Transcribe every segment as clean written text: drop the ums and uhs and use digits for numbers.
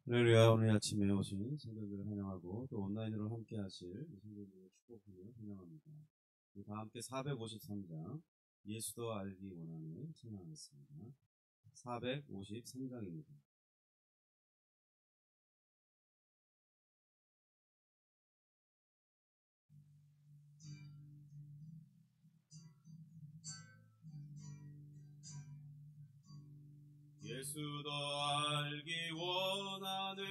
할렐루야. 오늘 아침에 오신 성도들을 환영하고 또 온라인으로 함께 하실 성도들을 축복하며 환영합니다. 다 함께 453장 예수도 알기 원하는 찬양하겠습니다. 453장입니다. 예수도 알기 원하네.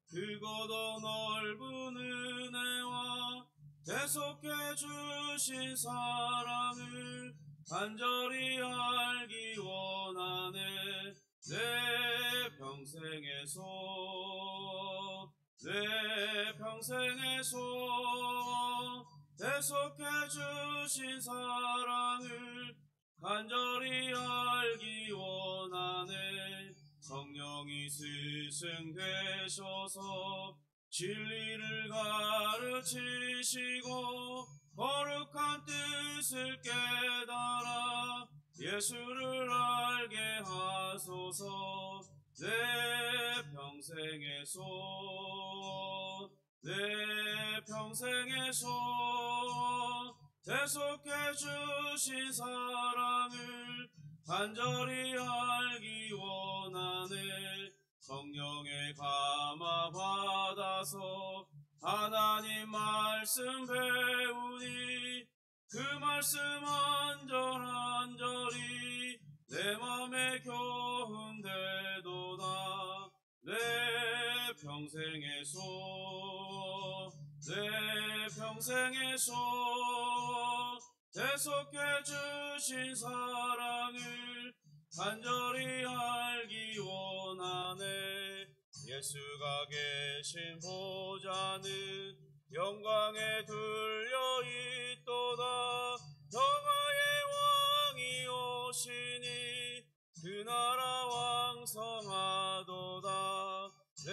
크고도 넓은 은혜와 대속해 주신 사랑을 간절히 알기 원하네. 내 평생에서 대속해 주신 사랑을 간절히 알기 원하네. 성령이 스승되셔서 진리를 가르치시고 거룩한 뜻을 깨달아 예수를 알게 하소서. 내 평생에서 대속해 주신 사랑을 간절히 알기 원하네. 성령의 감화 받아서 하나님 말씀 배우니 그 말씀 한절한절이 내 맘에 교훈되도다. 내 평생에서 대속해 주신 사랑을 간절히 알기 원하네. 예수가 계신 보좌는 영광에 둘려 있도다. 평화의 왕이 오시니 그 나라 왕성하도다. 내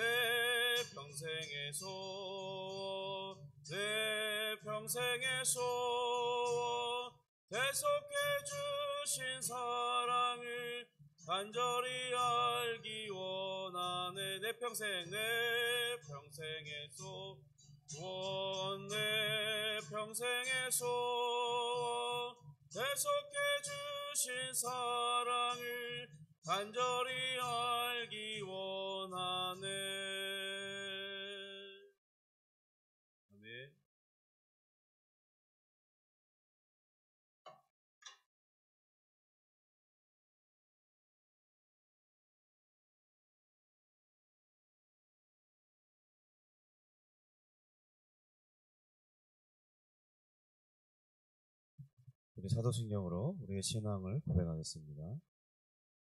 평생에서 대속해 주신 사랑을 간절히 알기 원하네. 내 평생에서 대속해 주신 사랑을 간절히 알기 원하네. 아멘. 우리 사도신경으로 우리의 신앙을 고백하겠습니다.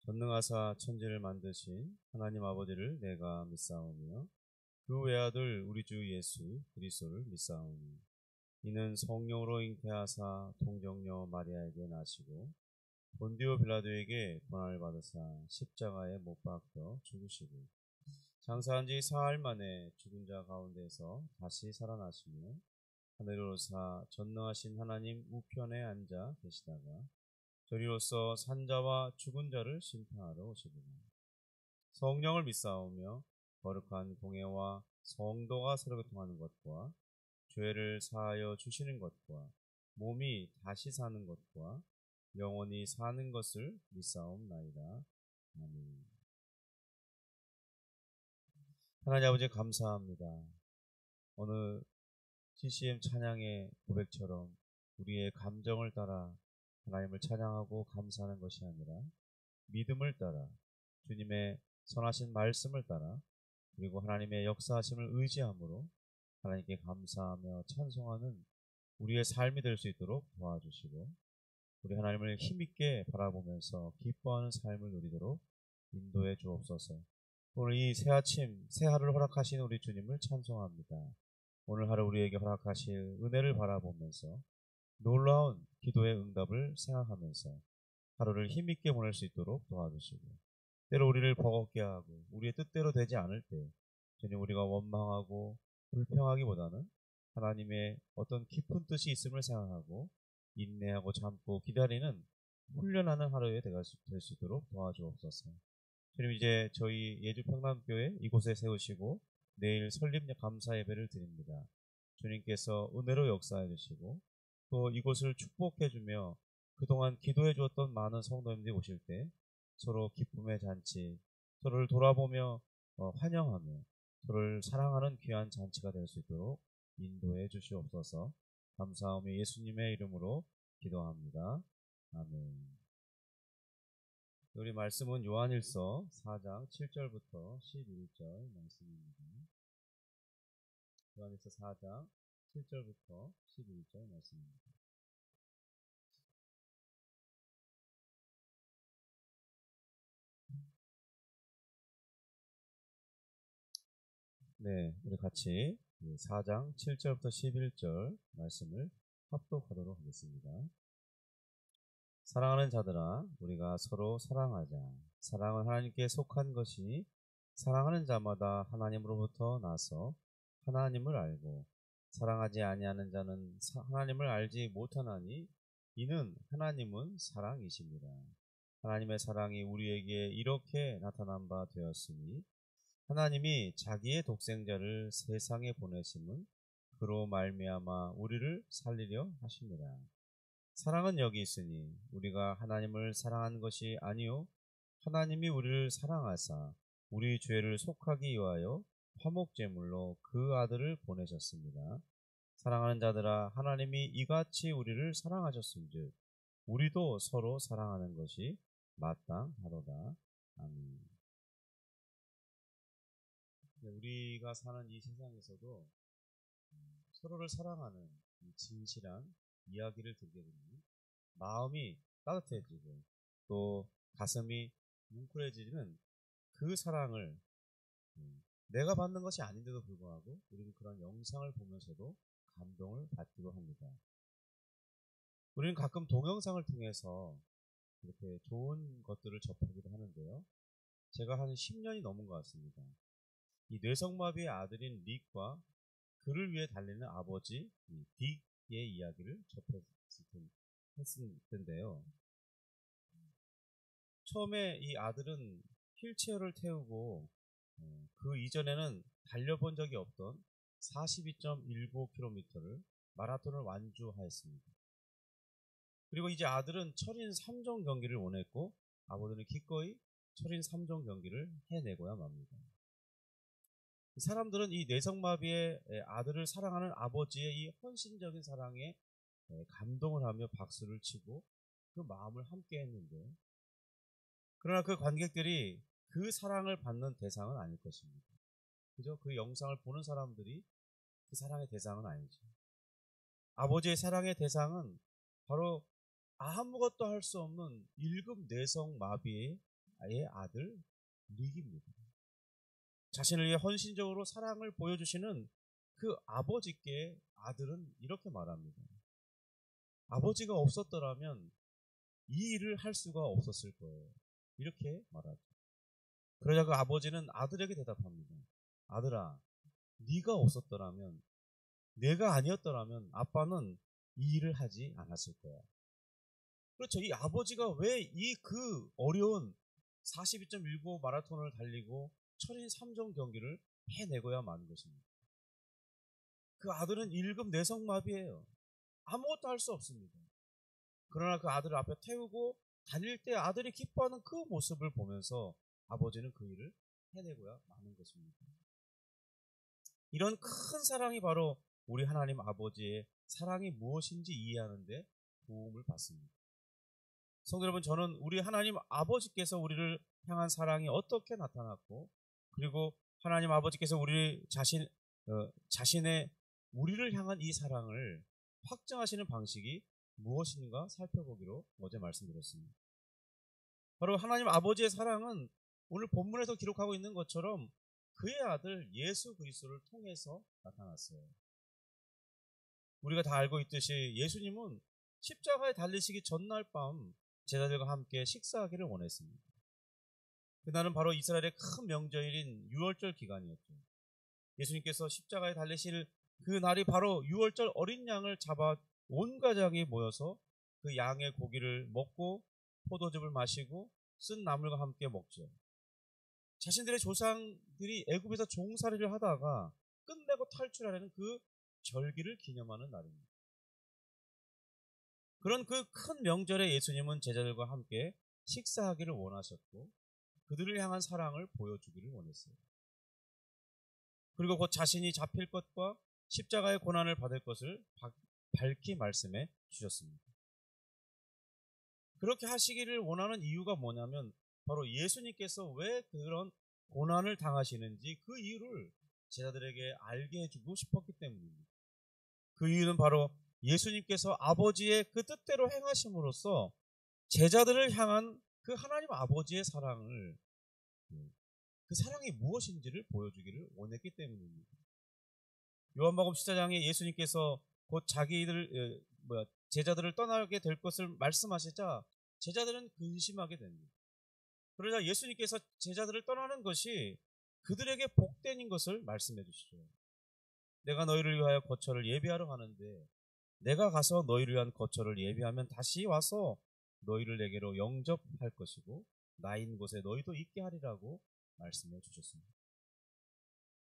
전능하사 천지를 만드신 하나님 아버지를 내가 믿사오며 그 외아들 우리 주 예수 그리스도를 믿사오니 이는 성령으로 잉태하사 동정녀 마리아에게 나시고 본디오 빌라도에게 고난을 받으사 십자가에 못 박혀 죽으시고 장사한 지 사흘 만에 죽은 자 가운데서 다시 살아나시며 하늘로 오사 전능하신 하나님 우편에 앉아 계시다가 저리로서 산자와 죽은 자를 심판하러 오시리라. 성령을 믿사오며 거룩한 공예와 성도가 서로 교통하는 것과 죄를 사하여 주시는 것과 몸이 다시 사는 것과 영원히 사는 것을 믿사옵나이다. 아멘. 하나님 아버지 감사합니다. 오늘 CCM 찬양의 고백처럼 우리의 감정을 따라 하나님을 찬양하고 감사하는 것이 아니라 믿음을 따라 주님의 선하신 말씀을 따라 그리고 하나님의 역사하심을 의지함으로 하나님께 감사하며 찬송하는 우리의 삶이 될 수 있도록 도와주시고 우리 하나님을 힘있게 바라보면서 기뻐하는 삶을 누리도록 인도해 주옵소서. 오늘 이 새아침 새하루를 허락하신 우리 주님을 찬송합니다. 오늘 하루 우리에게 허락하실 은혜를 바라보면서 놀라운 기도의 응답을 생각하면서 하루를 힘있게 보낼 수 있도록 도와주시고 때로 우리를 버겁게 하고 우리의 뜻대로 되지 않을 때 주님 우리가 원망하고 불평하기보다는 하나님의 어떤 깊은 뜻이 있음을 생각하고 인내하고 참고 기다리는 훈련하는 하루에 될 수 있도록 도와주옵소서. 주님 이제 저희 예주 평남교회 이곳에 세우시고 내일 설립 감사 예배를 드립니다. 주님께서 은혜로 역사해 주시고 또 이곳을 축복해 주며 그동안 기도해 주었던 많은 성도님들이 오실 때 서로 기쁨의 잔치, 서로를 돌아보며 환영하며 서로를 사랑하는 귀한 잔치가 될 수 있도록 인도해 주시옵소서. 감사하며 예수님의 이름으로 기도합니다. 아멘. 우리 말씀은 요한일서 4장 7절부터 11절 말씀입니다. 요한일서 4장 7절부터 11절 말씀입니다. 네, 우리 같이 4장 7절부터 11절 말씀을 합독하도록 하겠습니다. 사랑하는 자들아, 우리가 서로 사랑하자. 사랑은 하나님께 속한 것이 사랑하는 자마다 하나님으로부터 나서 하나님을 알고 사랑하지 아니하는 자는 하나님을 알지 못하나니 이는 하나님은 사랑이십니다. 하나님의 사랑이 우리에게 이렇게 나타난 바 되었으니 하나님이 자기의 독생자를 세상에 보내심은 그로 말미암아 우리를 살리려 하십니다. 사랑은 여기 있으니 우리가 하나님을 사랑한 것이 아니요 하나님이 우리를 사랑하사 우리 죄를 속하기 위하여 화목제물로 그 아들을 보내셨습니다. 사랑하는 자들아, 하나님이 이같이 우리를 사랑하셨은즉 우리도 서로 사랑하는 것이 마땅하도다. 아멘. 우리가 사는 이 세상에서도 서로를 사랑하는 이 진실한 이야기를 듣게 되면 마음이 따뜻해지고 또 가슴이 뭉클해지는 그 사랑을 내가 받는 것이 아닌데도 불구하고 우리는 그런 영상을 보면서도 감동을 받기도 합니다. 우리는 가끔 동영상을 통해서 이렇게 좋은 것들을 접하기도 하는데요. 제가 한 10년이 넘은 것 같습니다. 이 뇌성마비의 아들인 릭과 그를 위해 달리는 아버지 딕의 이야기를 접했을 텐데요. 처음에 이 아들은 휠체어를 태우고 그 이전에는 달려본 적이 없던 42.19km를 마라톤을 완주하였습니다. 그리고 이제 아들은 철인 3종 경기를 원했고 아버지는 기꺼이 철인 3종 경기를 해내고야 맙니다. 사람들은 이 뇌성마비의 아들을 사랑하는 아버지의 이 헌신적인 사랑에 감동을 하며 박수를 치고 그 마음을 함께 했는데, 그러나 그 관객들이 그 사랑을 받는 대상은 아닐 것입니다. 그죠? 그 영상을 보는 사람들이 그 사랑의 대상은 아니죠. 아버지의 사랑의 대상은 바로 아무것도 할 수 없는 1급 뇌성마비의 아들 릭입니다. 자신을 위해 헌신적으로 사랑을 보여주시는 그 아버지께 아들은 이렇게 말합니다. 아버지가 없었더라면 이 일을 할 수가 없었을 거예요. 이렇게 말하죠. 그러자 그 아버지는 아들에게 대답합니다. 아들아, 네가 없었더라면, 내가 아니었더라면 아빠는 이 일을 하지 않았을 거야. 그렇죠. 이 아버지가 왜 이 그 어려운 42.19 마라톤을 달리고 철인 3종 경기를 해내고야 마는 것입니다. 그 아들은 1급 뇌성마비예요. 아무것도 할 수 없습니다. 그러나 그 아들을 앞에 태우고 달릴 때 아들이 기뻐하는 그 모습을 보면서 아버지는 그 일을 해내고야 마는 것입니다. 이런 큰 사랑이 바로 우리 하나님 아버지의 사랑이 무엇인지 이해하는 데 도움을 받습니다. 성도 여러분, 저는 우리 하나님 아버지께서 우리를 향한 사랑이 어떻게 나타났고, 그리고 하나님 아버지께서 우리 자신의 우리를 향한 이 사랑을 확증하시는 방식이 무엇인가 살펴보기로 어제 말씀드렸습니다. 바로 하나님 아버지의 사랑은 오늘 본문에서 기록하고 있는 것처럼 그의 아들 예수 그리스도를 통해서 나타났어요. 우리가 다 알고 있듯이 예수님은 십자가에 달리시기 전날 밤 제자들과 함께 식사하기를 원했습니다. 그날은 바로 이스라엘의 큰 명절인 유월절 기간이었죠. 예수님께서 십자가에 달리실 그 날이 바로 유월절 어린 양을 잡아 온 가족이 모여서 그 양의 고기를 먹고 포도즙을 마시고 쓴 나물과 함께 먹죠. 자신들의 조상들이 애굽에서 종살이를 하다가 끝내고 탈출하려는 그 절기를 기념하는 날입니다. 그런 그 큰 명절에 예수님은 제자들과 함께 식사하기를 원하셨고 그들을 향한 사랑을 보여주기를 원했어요. 그리고 곧 자신이 잡힐 것과 십자가의 고난을 받을 것을 밝히 말씀해 주셨습니다. 그렇게 하시기를 원하는 이유가 뭐냐면 바로 예수님께서 왜 그런 고난을 당하시는지 그 이유를 제자들에게 알게 해주고 싶었기 때문입니다. 그 이유는 바로 예수님께서 아버지의 그 뜻대로 행하심으로써 제자들을 향한 그 하나님 아버지의 사랑을, 그 사랑이 무엇인지를 보여주기를 원했기 때문입니다. 요한복음 14장에 예수님께서 곧 제자들을 떠나게 될 것을 말씀하시자 제자들은 근심하게 됩니다. 그러자 예수님께서 제자들을 떠나는 것이 그들에게 복된인 것을 말씀해 주시죠. 내가 너희를 위하여 거처를 예비하러 가는데 내가 가서 너희를 위한 거처를 예비하면 다시 와서 너희를 내게로 영접할 것이고 나 있는 곳에 너희도 있게 하리라고 말씀해 주셨습니다.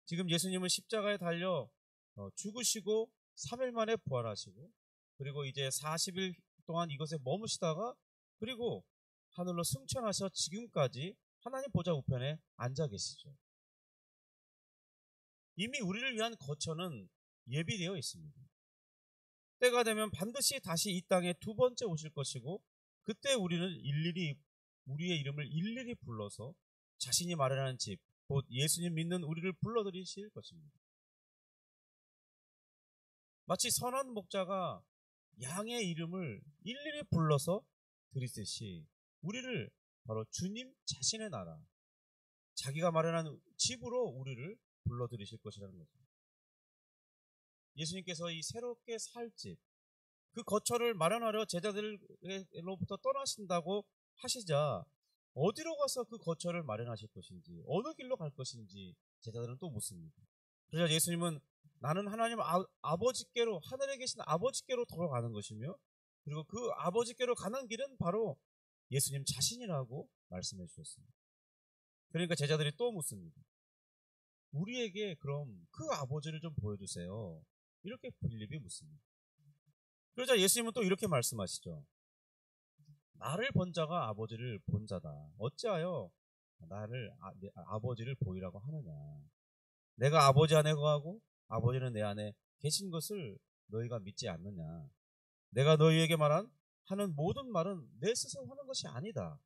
지금 예수님은 십자가에 달려 죽으시고 3일 만에 부활하시고 그리고 이제 40일 동안 이것에 머무시다가 그리고 하늘로 승천하셔 지금까지 하나님 보좌 우편에 앉아 계시죠. 이미 우리를 위한 거처는 예비되어 있습니다. 때가 되면 반드시 다시 이 땅에 두 번째 오실 것이고 그때 우리는 우리의 이름을 일일이 불러서 자신이 마련한 집, 곧 예수님 믿는 우리를 불러들이실 것입니다. 마치 선한 목자가 양의 이름을 일일이 불러서 드리듯이 우리를 바로 주님 자신의 나라, 자기가 마련한 집으로 우리를 불러들이실 것이라는 거죠. 예수님께서 이 새롭게 살 집, 그 거처를 마련하려 제자들로부터 떠나신다고 하시자 어디로 가서 그 거처를 마련하실 것인지, 어느 길로 갈 것인지 제자들은 또 묻습니다. 그러자 예수님은 나는 하나님 아버지께로, 하늘에 계신 아버지께로 돌아가는 것이며 그리고 그 아버지께로 가는 길은 바로 예수님 자신이라고 말씀해 주셨습니다. 그러니까 제자들이 또 묻습니다. 우리에게 그럼 그 아버지를 좀 보여주세요. 이렇게 빌립이 묻습니다. 그러자 예수님은 또 이렇게 말씀하시죠. 나를 본 자가 아버지를 본 자다. 어찌하여 나를 아버지를 보이라고 하느냐. 내가 아버지 안에 거하고 아버지는 내 안에 계신 것을 너희가 믿지 않느냐. 내가 너희에게 하는 모든 말은 내 스스로 하는 것이 아니다.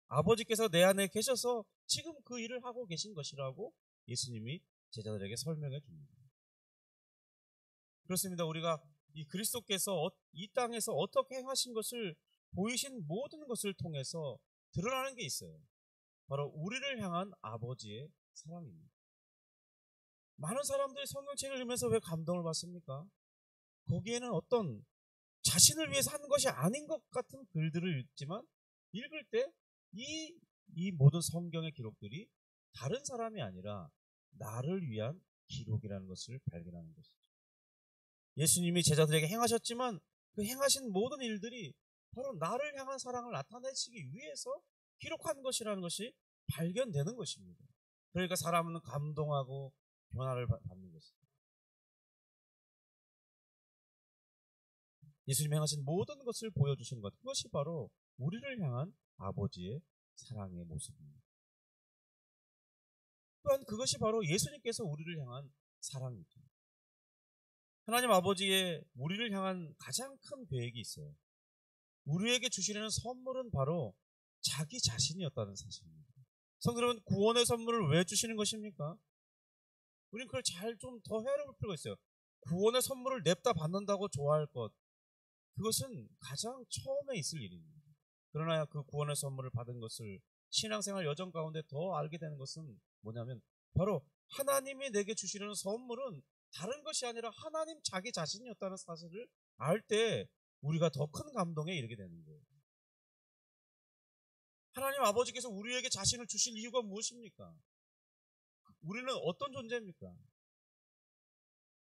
아버지께서 내 안에 계셔서 지금 그 일을 하고 계신 것이라고 예수님이 제자들에게 설명해 줍니다. 그렇습니다. 우리가 이 그리스도께서 이 땅에서 어떻게 행하신 것을 보이신 모든 것을 통해서 드러나는 게 있어요. 바로 우리를 향한 아버지의 사랑입니다. 많은 사람들이 성경책을 읽으면서 왜 감동을 받습니까? 거기에는 어떤 자신을 위해서 하는 것이 아닌 것 같은 글들을 읽지만 읽을 때 이 모든 성경의 기록들이 다른 사람이 아니라 나를 위한 기록이라는 것을 발견하는 것이죠. 예수님이 제자들에게 행하셨지만 그 행하신 모든 일들이 바로 나를 향한 사랑을 나타내시기 위해서 기록한 것이라는 것이 발견되는 것입니다. 그러니까 사람은 감동하고 변화를 받는 것입니다. 예수님이 행하신 모든 것을 보여주시는 것, 그것이 바로 우리를 향한 아버지의 사랑의 모습입니다. 또한 그것이 바로 예수님께서 우리를 향한 사랑이죠. 하나님 아버지의 우리를 향한 가장 큰 계획이 있어요. 우리에게 주시려는 선물은 바로 자기 자신이었다는 사실입니다. 성도 여러분, 구원의 선물을 왜 주시는 것입니까? 우리는 그걸 잘 좀 더 헤아려 볼 필요가 있어요. 구원의 선물을 냅다 받는다고 좋아할 것, 그것은 가장 처음에 있을 일입니다. 그러나 그 구원의 선물을 받은 것을 신앙생활 여정 가운데 더 알게 되는 것은 뭐냐면 바로 하나님이 내게 주시려는 선물은 다른 것이 아니라 하나님 자기 자신이었다는 사실을 알 때 우리가 더 큰 감동에 이르게 되는 거예요. 하나님 아버지께서 우리에게 자신을 주실 이유가 무엇입니까? 우리는 어떤 존재입니까?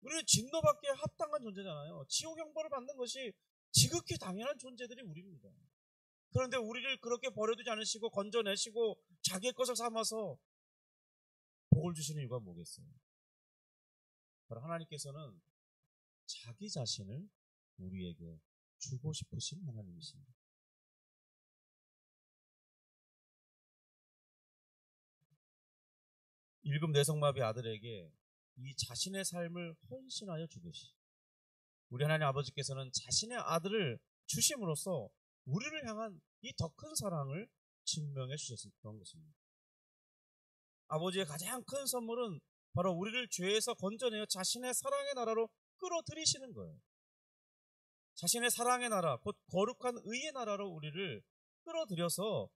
우리는 진노받기에 합당한 존재잖아요. 지옥 형벌을 받는 것이 지극히 당연한 존재들이 우리입니다. 그런데 우리를 그렇게 버려두지 않으시고 건져내시고 자기의 것을 삼아서 복을 주시는 이유가 뭐겠어요? 바로 하나님께서는 자기 자신을 우리에게 주고 싶으신 하나님이십니다. 일금 내성마비 아들에게 이 자신의 삶을 헌신하여 주듯이 우리 하나님 아버지께서는 자신의 아들을 주심으로써 우리를 향한 이 더 큰 사랑을 증명해 주셨던 것입니다. 아버지의 가장 큰 선물은 바로 우리를 죄에서 건져내어 자신의 사랑의 나라로 끌어들이시는 거예요. 자신의 사랑의 나라, 곧 거룩한 의의 나라로 우리를 끌어들여서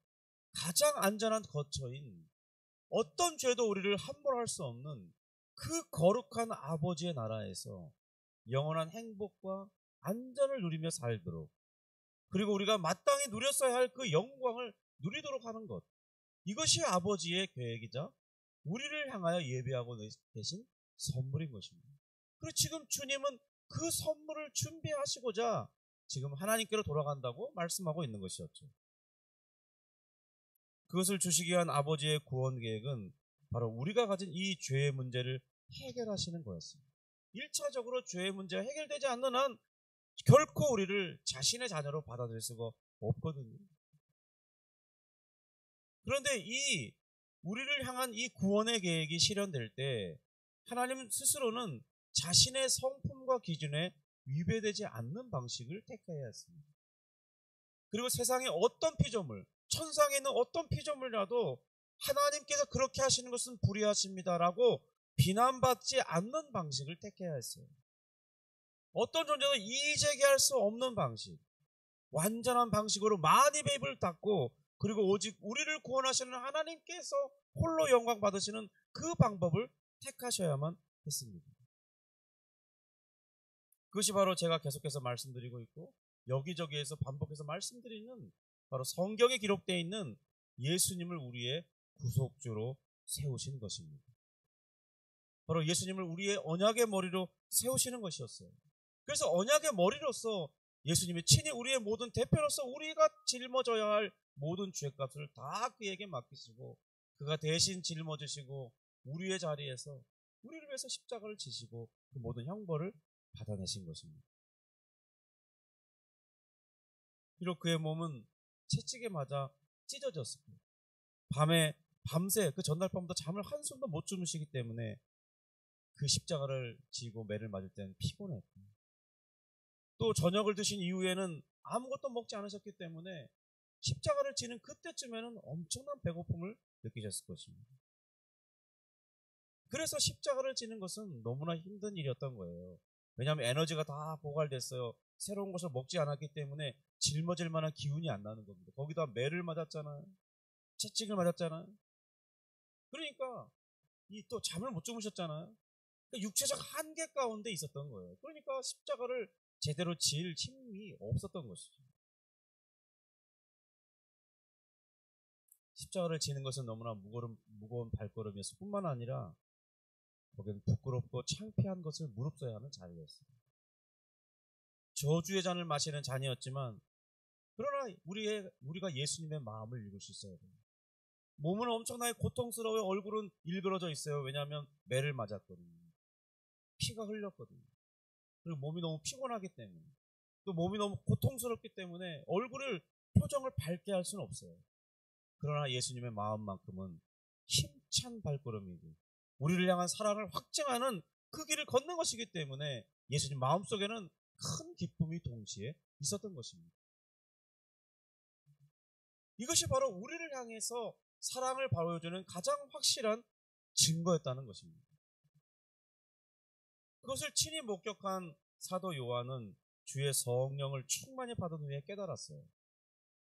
가장 안전한 거처인 어떤 죄도 우리를 함부로 할 수 없는 그 거룩한 아버지의 나라에서 영원한 행복과 안전을 누리며 살도록, 그리고 우리가 마땅히 누렸어야 할 그 영광을 누리도록 하는 것, 이것이 아버지의 계획이자 우리를 향하여 예비하고 계신 선물인 것입니다. 그리고 지금 주님은 그 선물을 준비하시고자 지금 하나님께로 돌아간다고 말씀하고 있는 것이었죠. 그것을 주시기 위한 아버지의 구원 계획은 바로 우리가 가진 이 죄의 문제를 해결하시는 거였습니다. 1차적으로 죄의 문제가 해결되지 않는 한 결코 우리를 자신의 자녀로 받아들일 수가 없거든요. 그런데 이 우리를 향한 이 구원의 계획이 실현될 때 하나님 스스로는 자신의 성품과 기준에 위배되지 않는 방식을 택해야 했습니다. 그리고 세상의 어떤 피조물, 천상에 있는 어떤 피조물이라도 하나님께서 그렇게 하시는 것은 불의하십니다라고 비난받지 않는 방식을 택해야 했어요. 어떤 존재도 이의제기할 수 없는 방식, 완전한 방식으로 만입의 입을 닫고, 그리고 오직 우리를 구원하시는 하나님께서 홀로 영광 받으시는 그 방법을 택하셔야만 했습니다. 그것이 바로 제가 계속해서 말씀드리고 있고 여기저기에서 반복해서 말씀드리는 바로 성경에 기록되어 있는 예수님을 우리의 구속주로 세우신 것입니다. 바로 예수님을 우리의 언약의 머리로 세우시는 것이었어요. 그래서 언약의 머리로서 예수님이 친히 우리의 모든 대표로서 우리가 짊어져야 할 모든 죄값을 다 그에게 맡기시고 그가 대신 짊어지시고 우리의 자리에서 우리를 위해서 십자가를 지시고 그 모든 형벌을 받아내신 것입니다. 비록 그의 몸은 채찍에 맞아 찢어졌습니다. 밤새 그 전날 밤부터 잠을 한숨도 못 주무시기 때문에 그 십자가를 지고 매를 맞을 때는 피곤했고, 또 저녁을 드신 이후에는 아무것도 먹지 않으셨기 때문에 십자가를 지는 그때쯤에는 엄청난 배고픔을 느끼셨을 것입니다. 그래서 십자가를 지는 것은 너무나 힘든 일이었던 거예요. 왜냐하면 에너지가 다 고갈됐어요. 새로운 것을 먹지 않았기 때문에 짊어질 만한 기운이 안 나는 겁니다. 거기다 매를 맞았잖아요. 채찍을 맞았잖아요. 그러니까 또 잠을 못 주무셨잖아요. 그러니까 육체적 한계 가운데 있었던 거예요. 그러니까 십자가를 제대로 질 힘이 없었던 것이죠. 십자가를 지는 것은 너무나 무거운 발걸음이었을 뿐만 아니라 거기는 부끄럽고 창피한 것을 무릅써야 하는 자리였습니다. 저주의 잔을 마시는 잔이었지만 그러나 우리가 예수님의 마음을 읽을 수 있어야 돼요. 몸은 엄청나게 고통스러워요. 얼굴은 일그러져 있어요. 왜냐하면 매를 맞았거든요. 피가 흘렸거든요. 그리고 몸이 너무 피곤하기 때문에, 또 몸이 너무 고통스럽기 때문에 얼굴을 표정을 밝게 할 수는 없어요. 그러나 예수님의 마음만큼은 힘찬 발걸음이고 우리를 향한 사랑을 확증하는 그 길을 걷는 것이기 때문에 예수님 마음속에는 큰 기쁨이 동시에 있었던 것입니다. 이것이 바로 우리를 향해서 사랑을 보여주는 가장 확실한 증거였다는 것입니다. 그것을 친히 목격한 사도 요한은 주의 성령을 충만히 받은 후에 깨달았어요.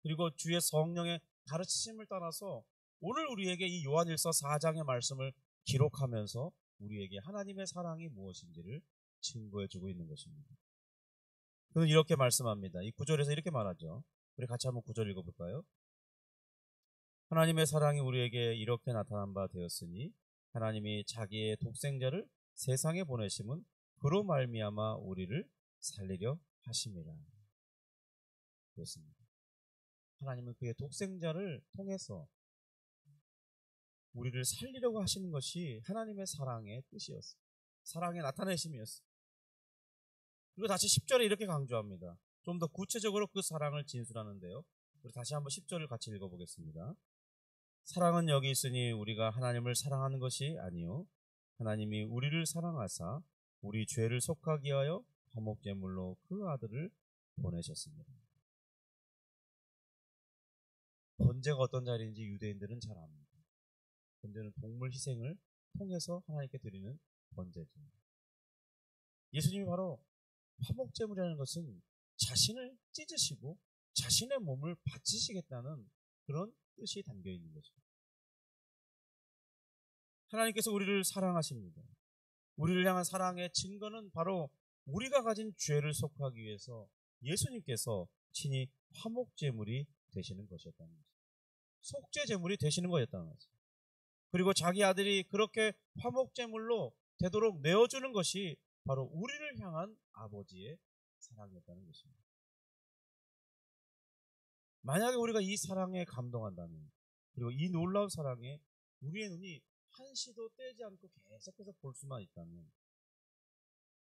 그리고 주의 성령의 가르치심을 따라서 오늘 우리에게 이 요한일서 4장의 말씀을 기록하면서 우리에게 하나님의 사랑이 무엇인지를 증거해주고 있는 것입니다. 그는 이렇게 말씀합니다. 이 9절에서 이렇게 말하죠. 우리 같이 한번 9절 읽어볼까요? 하나님의 사랑이 우리에게 이렇게 나타난 바 되었으니 하나님이 자기의 독생자를 세상에 보내심은 그로 말미암아 우리를 살리려 하심이라. 그렇습니다. 하나님은 그의 독생자를 통해서 우리를 살리려고 하시는 것이 하나님의 사랑의 뜻이었어요. 사랑의 나타내심이었어요. 그리고 다시 10절에 이렇게 강조합니다. 좀 더 구체적으로 그 사랑을 진술하는데요. 우리 다시 한번 10절을 같이 읽어보겠습니다. 사랑은 여기 있으니 우리가 하나님을 사랑하는 것이 아니요 하나님이 우리를 사랑하사 우리 죄를 속하기 위하여 화목제물로 그 아들을 보내셨습니다. 번제가 어떤 자리인지 유대인들은 잘 압니다. 번제는 동물 희생을 통해서 하나님께 드리는 번제죠. 예수님이 바로 화목제물이라는 것은 자신을 찢으시고 자신의 몸을 바치시겠다는 그런 뜻이 담겨 있는 것입니다. 하나님께서 우리를 사랑하십니다. 우리를 향한 사랑의 증거는 바로 우리가 가진 죄를 속하기 위해서 예수님께서 친히 화목제물이 되시는 것이었다는 거죠. 속죄제물이 되시는 거였다는 거죠. 그리고 자기 아들이 그렇게 화목제물로 되도록 내어주는 것이 바로 우리를 향한 아버지의 사랑이었다는 것입니다. 만약에 우리가 이 사랑에 감동한다면, 그리고 이 놀라운 사랑에 우리의 눈이 한시도 떼지 않고 계속해서 볼 수만 있다면,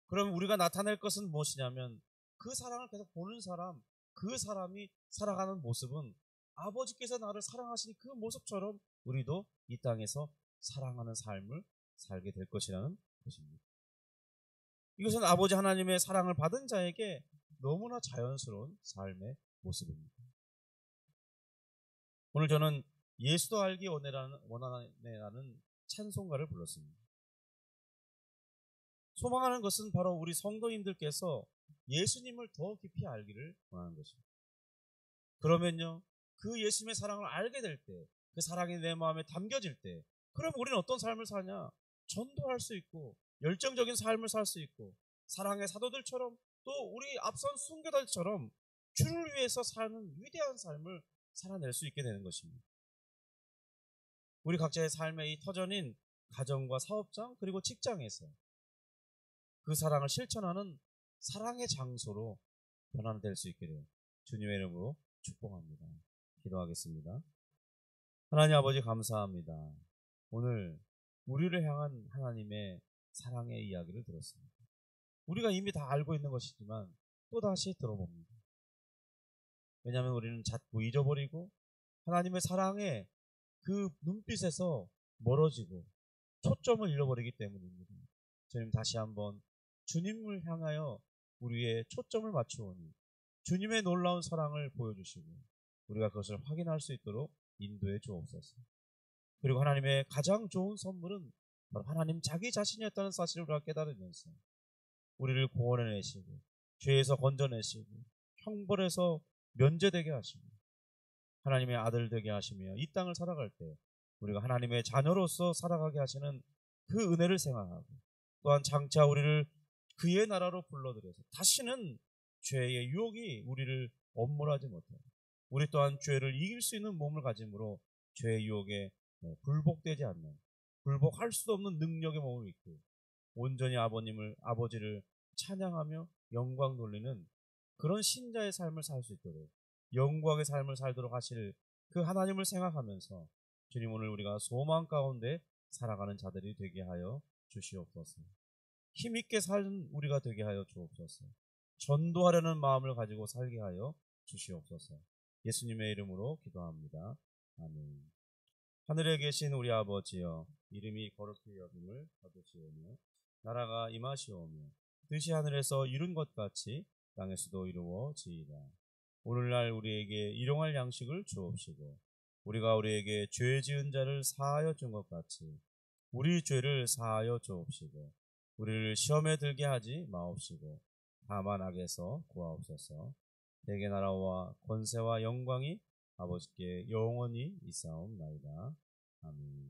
그럼 우리가 나타낼 것은 무엇이냐면 그 사랑을 계속 보는 사람, 그 사람이 살아가는 모습은 아버지께서 나를 사랑하시니 그 모습처럼 우리도 이 땅에서 사랑하는 삶을 살게 될 것이라는 것입니다. 이것은 아버지 하나님의 사랑을 받은 자에게 너무나 자연스러운 삶의 모습입니다. 오늘 저는 예수도 알기 원하네라는 찬송가를 불렀습니다. 소망하는 것은 바로 우리 성도님들께서 예수님을 더 깊이 알기를 원하는 것입니다. 그러면요, 그 예수님의 사랑을 알게 될 때, 그 사랑이 내 마음에 담겨질 때, 그럼 우리는 어떤 삶을 사냐? 전도할 수 있고 열정적인 삶을 살 수 있고 사랑의 사도들처럼 또 우리 앞선 순교자들처럼 주를 위해서 사는 위대한 삶을 살아낼 수 있게 되는 것입니다. 우리 각자의 삶의 이 터전인 가정과 사업장 그리고 직장에서 그 사랑을 실천하는 사랑의 장소로 변화될 수 있기를 주님의 이름으로 축복합니다. 기도하겠습니다. 하나님 아버지 감사합니다. 오늘 우리를 향한 하나님의 사랑의 이야기를 들었습니다. 우리가 이미 다 알고 있는 것이지만 또다시 들어봅니다. 왜냐하면 우리는 자꾸 잊어버리고 하나님의 사랑의 그 눈빛에서 멀어지고 초점을 잃어버리기 때문입니다. 주님 다시 한번 주님을 향하여 우리의 초점을 맞추오니 주님의 놀라운 사랑을 보여주시고 우리가 그것을 확인할 수 있도록 인도해 주옵소서. 그리고 하나님의 가장 좋은 선물은 바로 하나님 자기 자신이었다는 사실을 우리가 깨달으면서 우리를 구원해내시고 죄에서 건져내시고 형벌에서 면제되게 하시고 하나님의 아들 되게 하시며 이 땅을 살아갈 때 우리가 하나님의 자녀로서 살아가게 하시는 그 은혜를 생각하고 또한 장차 우리를 그의 나라로 불러들여서 다시는 죄의 유혹이 우리를 엄몰하지 못하고 우리 또한 죄를 이길 수 있는 몸을 가짐으로 죄의 유혹에 굴복되지 않는 굴복할 수도 없는 능력의 몸을 입고 온전히 아버지를 찬양하며 영광 돌리는 그런 신자의 삶을 살 수 있도록 영광의 삶을 살도록 하실 그 하나님을 생각하면서 주님 오늘 우리가 소망 가운데 살아가는 자들이 되게 하여 주시옵소서. 힘있게 사는 우리가 되게 하여 주옵소서. 전도하려는 마음을 가지고 살게 하여 주시옵소서. 예수님의 이름으로 기도합니다. 아멘. 하늘에 계신 우리 아버지여, 이름이 거룩히 여김을 받으시오며 나라가 임하시오며 뜻이 하늘에서 이룬 것 같이 땅에서도 이루어지이다. 오늘날 우리에게 일용할 양식을 주옵시고 우리가 우리에게 죄 지은 자를 사하여 준 것 같이 우리 죄를 사하여 주옵시고 우리를 시험에 들게 하지 마옵시고 다만 악에서 구하옵소서. 대개 나라와 권세와 영광이 아버지께 영원히 있사옵나이다. 아멘.